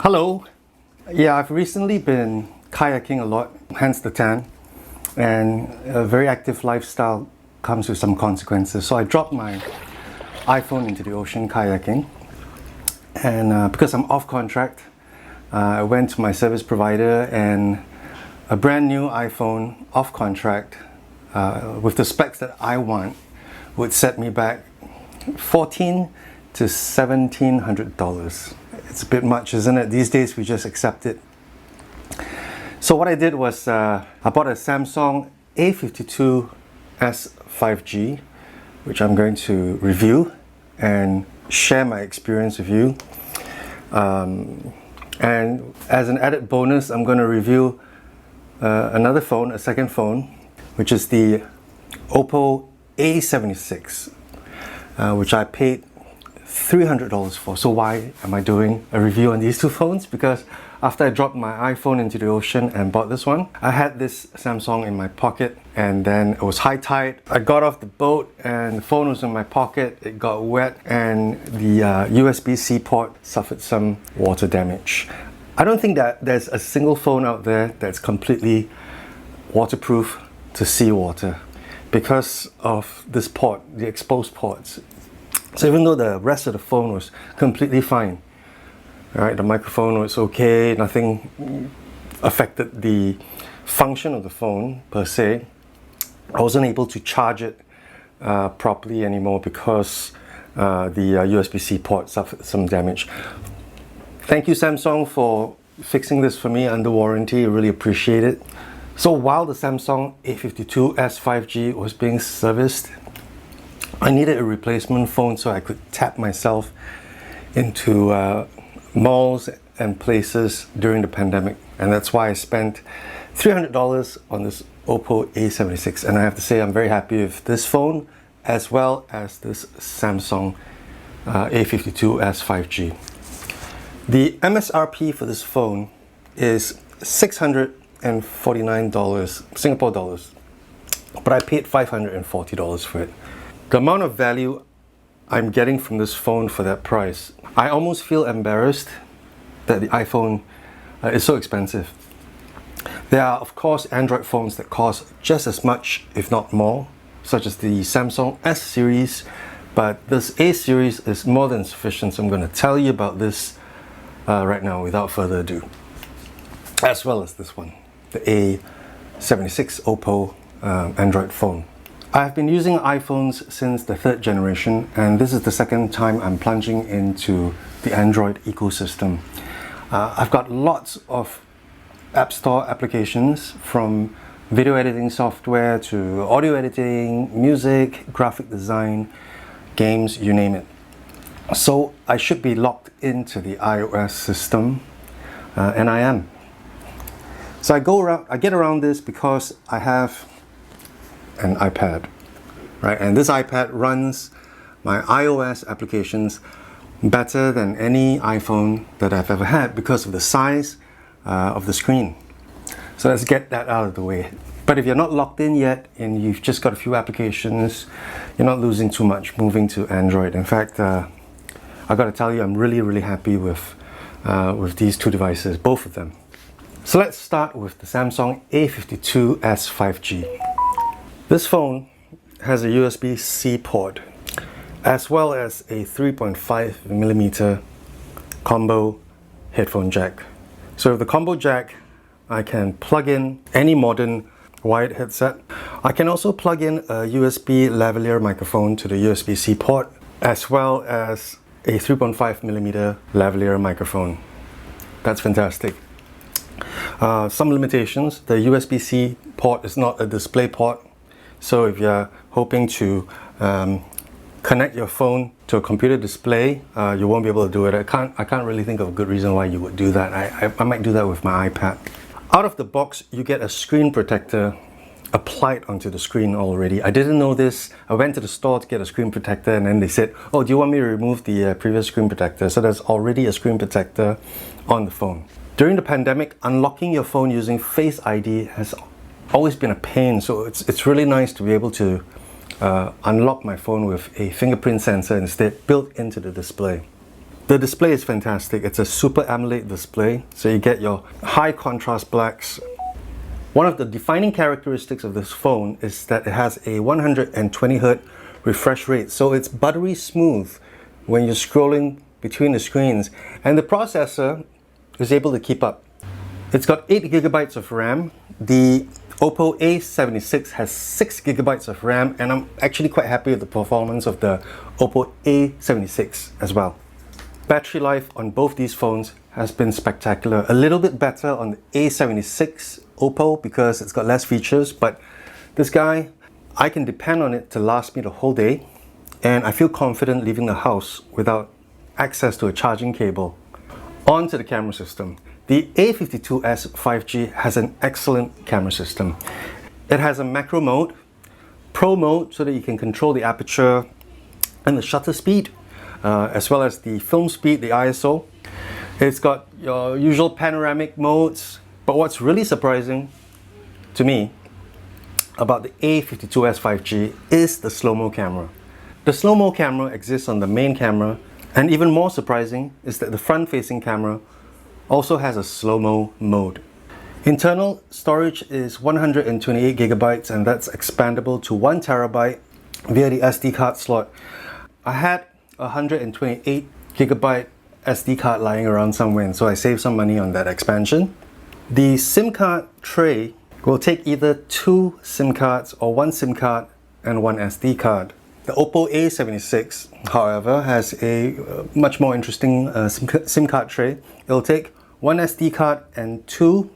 Hello. Yeah, I've recently been kayaking a lot, hence the tan, and a very active lifestyle comes with some consequences. So I dropped my iPhone into the ocean kayaking, and because I'm off contract, I went to my service provider, and a brand new iPhone off contract with the specs that I want would set me back $1,400 to $1,700. It's a bit much, isn't it? These days we just accept it. So what I did was I bought a Samsung A52s 5G, which I'm going to review and share my experience with you. And as an added bonus, I'm going to review another phone, a second phone, which is the OPPO A76, which I paid $300 for. So why am I doing a review on these two phones? Because after I dropped my iPhone into the ocean and bought this one, I had this Samsung in my pocket, and then it was high tide. I got off the boat and the phone was in my pocket. It got wet and the USB-C port suffered some water damage. I don't think that there's a single phone out there that's completely waterproof to seawater because of this port, the exposed ports. So even though the rest of the phone was completely fine, right, the microphone was okay, nothing affected the function of the phone per se, I wasn't able to charge it properly anymore because the USB-C port suffered some damage. Thank you, Samsung, for fixing this for me under warranty. I really appreciate it. So while the Samsung A52s 5G was being serviced, I needed a replacement phone so I could tap myself into malls and places during the pandemic, and that's why I spent $300 on this OPPO A76, and I have to say I'm very happy with this phone as well as this Samsung A52s 5G. The MSRP for this phone is $649 Singapore dollars, but I paid $540 for it. The amount of value I'm getting from this phone for that price, I almost feel embarrassed that the iPhone is so expensive. There are, of course, Android phones that cost just as much, if not more, such as the Samsung S series, but this A series is more than sufficient, so I'm going to tell you about this right now without further ado, as well as this one, the A76 OPPO Android phone. I've been using iPhones since the third generation, and this is the second time I'm plunging into the Android ecosystem. I've got lots of App Store applications, from video editing software to audio editing, music, graphic design, games, you name it. So I should be locked into the iOS system, and I am. So I get around this because I have an iPad, right? And this iPad runs my iOS applications better than any iPhone that I've ever had because of the size of the screen. So let's get that out of the way. But if you're not locked in yet and you've just got a few applications, you're not losing too much moving to Android. In fact, I got to tell you, I'm really happy with these two devices, both of them. So let's start with the Samsung A52s 5G. This phone has a USB-C port as well as a 3.5mm combo headphone jack. So with the combo jack, I can plug in any modern wired headset. I can also plug in a USB lavalier microphone to the USB-C port as well as a 3.5mm lavalier microphone. That's fantastic. Some limitations: the USB-C port is not a display port. So if you're hoping to connect your phone to a computer display, you won't be able to do it. I can't really think of a good reason why you would do that. I might do that with my iPad. Out of the box, you get a screen protector applied onto the screen already. I didn't know this. I went to the store to get a screen protector, and then they said, oh, do you want me to remove the previous screen protector? So there's already a screen protector on the phone. During the pandemic, unlocking your phone using Face ID has always been a pain, so it's really nice to be able to unlock my phone with a fingerprint sensor instead built into the display. The display is fantastic. It's a Super AMOLED display, so you get your high contrast blacks. One of the defining characteristics of this phone is that it has a 120Hz refresh rate, so it's buttery smooth when you're scrolling between the screens, and the processor is able to keep up. It's got 8GB of RAM. The OPPO A76 has 6GB of RAM, and I'm actually quite happy with the performance of the OPPO A76 as well. Battery life on both these phones has been spectacular. A little bit better on the A76 OPPO because it's got less features, but this guy, I can depend on it to last me the whole day, and I feel confident leaving the house without access to a charging cable. On to the camera system. The A52s 5G has an excellent camera system. It has a macro mode, pro mode so that you can control the aperture and the shutter speed, as well as the film speed, the ISO. It's got your usual panoramic modes, but what's really surprising to me about the A52s 5G is the slow-mo camera. The slow-mo camera exists on the main camera, and even more surprising is that the front-facing camera also has a slow-mo mode. Internal storage is 128GB, and that's expandable to 1TB via the SD card slot. I had a 128GB SD card lying around somewhere, so I saved some money on that expansion. The SIM card tray will take either 2 SIM cards or 1 SIM card and 1 SD card. The OPPO A76, however, has a much more interesting SIM card tray. It'll take 1 SD card and 2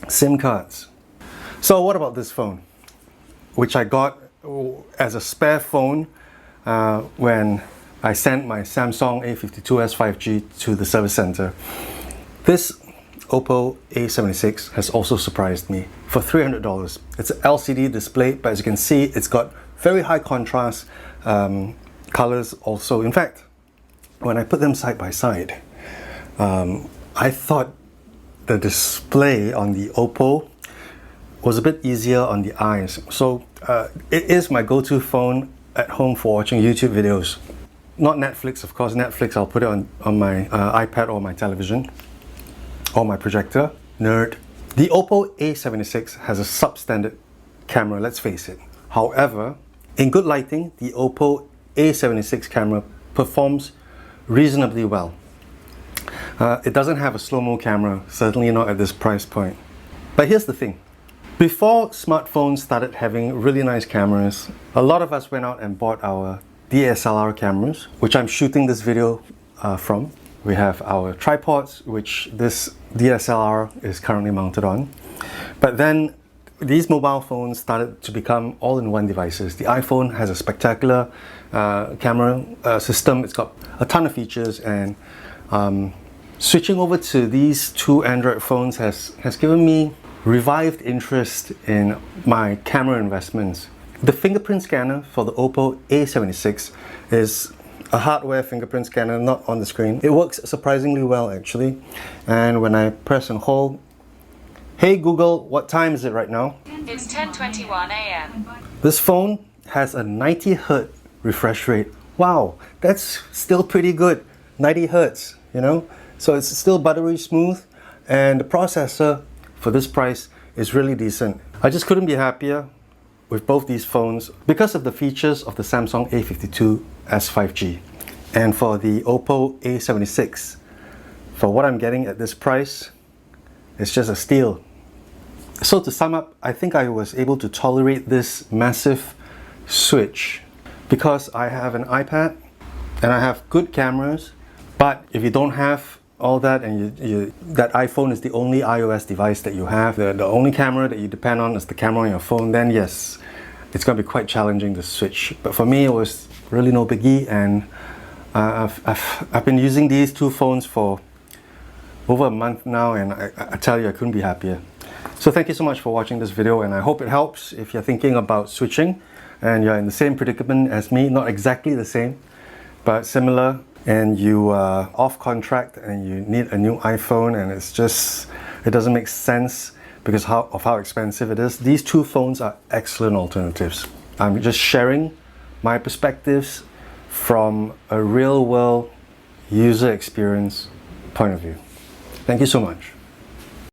SIM cards. So what about this phone, which I got as a spare phone when I sent my Samsung A52s 5G to the service center. This OPPO A76 has also surprised me for $300. It's an LCD display, but as you can see, it's got very high contrast colors also. In fact, when I put them side by side, I thought the display on the OPPO was a bit easier on the eyes. So it is my go-to phone at home for watching YouTube videos. Not Netflix, of course. Netflix, I'll put it on my iPad or my television or my projector. Nerd. The OPPO A76 has a substandard camera, let's face it. However, in good lighting, the OPPO A76 camera performs reasonably well. It doesn't have a slow-mo camera, certainly not at this price point. But here's the thing. Before smartphones started having really nice cameras, a lot of us went out and bought our DSLR cameras, which I'm shooting this video from. We have our tripods, which this DSLR is currently mounted on. But then these mobile phones started to become all-in-one devices. The iPhone has a spectacular camera system. It's got a ton of features, and switching over to these two Android phones has given me revived interest in my camera investments. The fingerprint scanner for the OPPO A76 is a hardware fingerprint scanner, not on the screen. It works surprisingly well actually, and when I press and hold, hey Google, what time is it right now? It's 10:21 a.m. This phone has a 90Hz refresh rate. Wow, that's still pretty good. 90 Hz, you know? So it's still buttery smooth, and the processor for this price is really decent. I just couldn't be happier with both these phones because of the features of the Samsung A52s 5G. And for the OPPO A76, for what I'm getting at this price, it's just a steal. So to sum up, I think I was able to tolerate this massive switch because I have an iPad and I have good cameras. But if you don't have all that, and that iPhone is the only iOS device that you have, the only camera that you depend on is the camera on your phone, then yes, it's going to be quite challenging to switch. But for me, it was really no biggie, and I've been using these two phones for over a month now, and I tell you, I couldn't be happier. So thank you so much for watching this video, and I hope it helps if you're thinking about switching and you're in the same predicament as me, not exactly the same, but similar, and you are off contract and you need a new iPhone, and it doesn't make sense because of how expensive it is. These two phones are excellent alternatives. I'm just sharing my perspectives from a real world user experience point of view. Thank you so much.